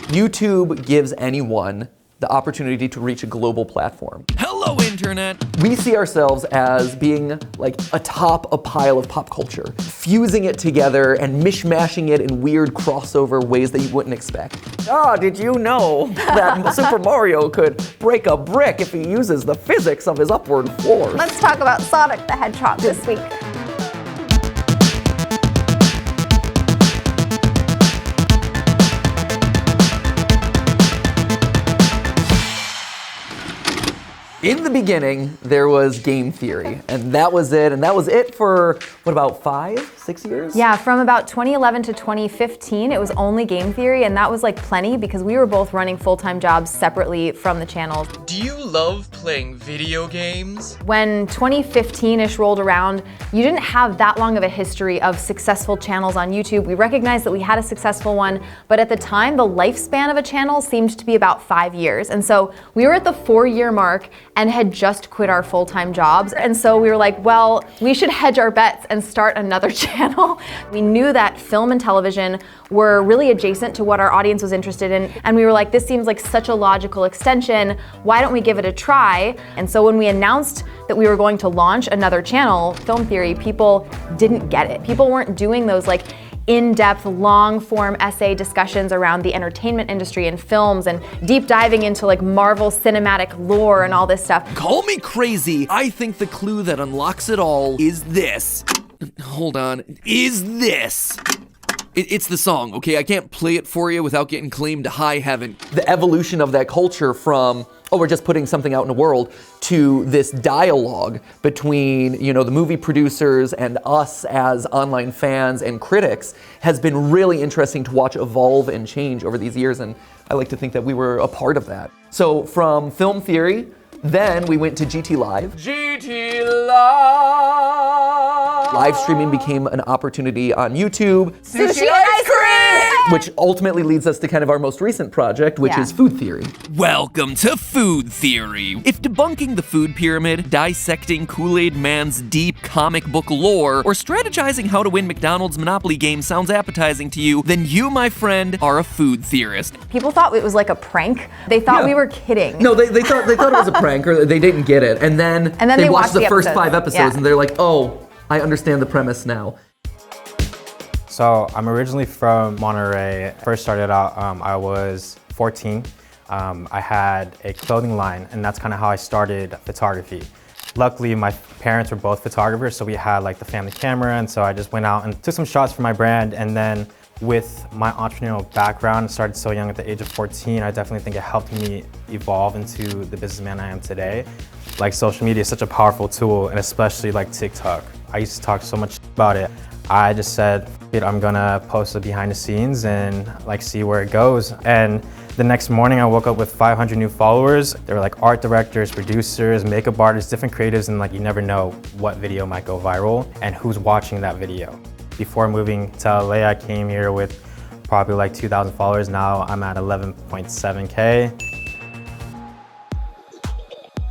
YouTube gives anyone the opportunity to reach a global platform. Hello, Internet! We see ourselves as being like atop a pile of pop culture, fusing it together and mishmashing it in weird crossover ways that you wouldn't expect. Did you know that Super Mario could break a brick if he uses the physics of his upward force? Let's talk about Sonic the Hedgehog this week. In the beginning, there was game theory, and that was it. And that was it for, what, about 5-6 years? Yeah, from about 2011 to 2015, it was only game theory, and that was like plenty because we were both running full-time jobs separately from the channels. Do you love playing video games? When 2015-ish rolled around, you didn't have that long of a history of successful channels on YouTube. We recognized that we had a successful one, but at the time, the lifespan of a channel seemed to be about 5 years. And so we were at the 4-year mark and had just quit our full-time jobs. And so we were like, well, we should hedge our bets and start another channel. We knew that film and television were really adjacent to what our audience was interested in. And we were like, this seems like such a logical extension. Why don't we give it a try? And so when we announced that we were going to launch another channel, Film Theory, people didn't get it. People weren't doing those like in-depth, long-form essay discussions around the entertainment industry and films and deep diving into like Marvel cinematic lore and all this stuff. Call me crazy. I think the clue that unlocks it all is this. Hold on. Is this. It's the song, okay? I can't play it for you without getting claimed to high heaven. The evolution of that culture from, oh, we're just putting something out in the world, to this dialogue between, you know, the movie producers and us as online fans and critics has been really interesting to watch evolve and change over these years, and I like to think that we were a part of that. So from Film Theory, then we went to GT Live. GT Live! Live streaming became an opportunity on YouTube. Sushi and ice cream! Which ultimately leads us to kind of our most recent project, which is Food Theory. Welcome to Food Theory. If debunking the food pyramid, dissecting Kool-Aid Man's deep comic book lore, or strategizing how to win McDonald's Monopoly game sounds appetizing to you, then you, my friend, are a food theorist. People thought it was like a prank. They thought we were kidding. No, they thought it was a prank, or they didn't get it. And then they watched the first 5 episodes and they're like, oh, I understand the premise now. So I'm originally from Monterey. First started out, I was 14. I had a clothing line, and that's kind of how I started photography. Luckily, my parents were both photographers, so we had like the family camera, and so I just went out and took some shots for my brand. And then with my entrepreneurial background, started so young at the age of 14, I definitely think it helped me evolve into the businessman I am today. Like, social media is such a powerful tool, and especially like TikTok. I used to talk so much about it. I just said, I'm gonna post it behind the scenes and like see where it goes. And the next morning I woke up with 500 new followers. They were like art directors, producers, makeup artists, different creatives, and like you never know what video might go viral and who's watching that video. Before moving to LA, I came here with probably like 2,000 followers. Now I'm at 11.7K.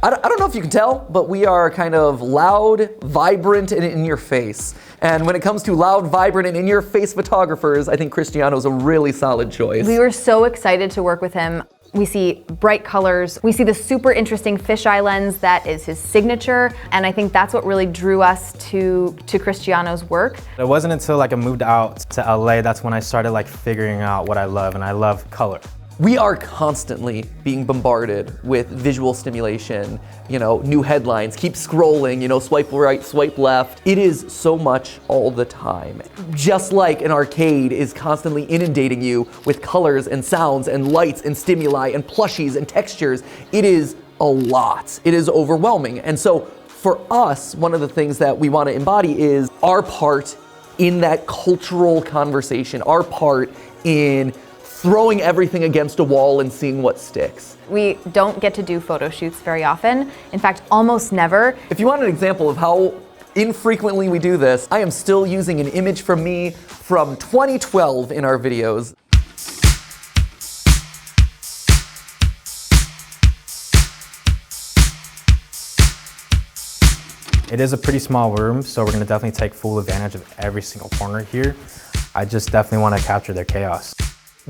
I don't know if you can tell, but we are kind of loud, vibrant, and in your face. And when it comes to loud, vibrant, and in your face photographers, I think Christiano's a really solid choice. We were so excited to work with him. We see bright colors. We see the super interesting fisheye lens that is his signature. And I think that's what really drew us to Christiano's work. It wasn't until like I moved out to LA, that's when I started like figuring out what I love, and I love color. We are constantly being bombarded with visual stimulation, you know, new headlines, keep scrolling, you know, swipe right, swipe left. It is so much all the time. Just like an arcade is constantly inundating you with colors and sounds and lights and stimuli and plushies and textures, it is a lot. It is overwhelming. And so for us, one of the things that we want to embody is our part in that cultural conversation, our part in throwing everything against a wall and seeing what sticks. We don't get to do photo shoots very often. In fact, almost never. If you want an example of how infrequently we do this, I am still using an image from me from 2012 in our videos. It is a pretty small room, so we're gonna definitely take full advantage of every single corner here. I just definitely want to capture their chaos.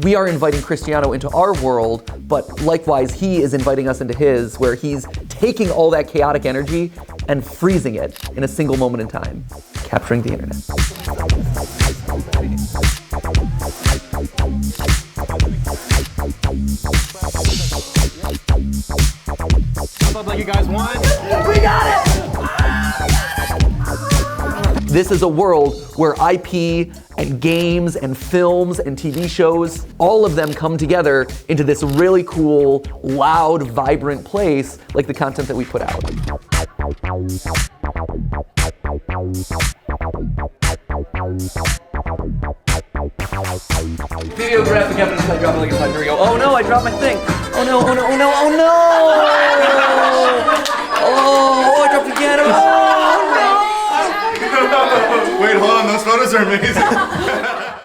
We are inviting Cristiano into our world, but likewise, he is inviting us into his, where he's taking all that chaotic energy and freezing it in a single moment in time, capturing the internet. Sounds like you guys won. We got it! This is a world where IP and games and films and TV shows, all of them come together into this really cool, loud, vibrant place like the content that we put out. Videographic evidence I dropped like a slide. Here we go. Oh no, I dropped my thing. Oh no, oh no, oh no, oh no! Oh, I dropped again. Oh no! Wait, hold on, those photos are amazing.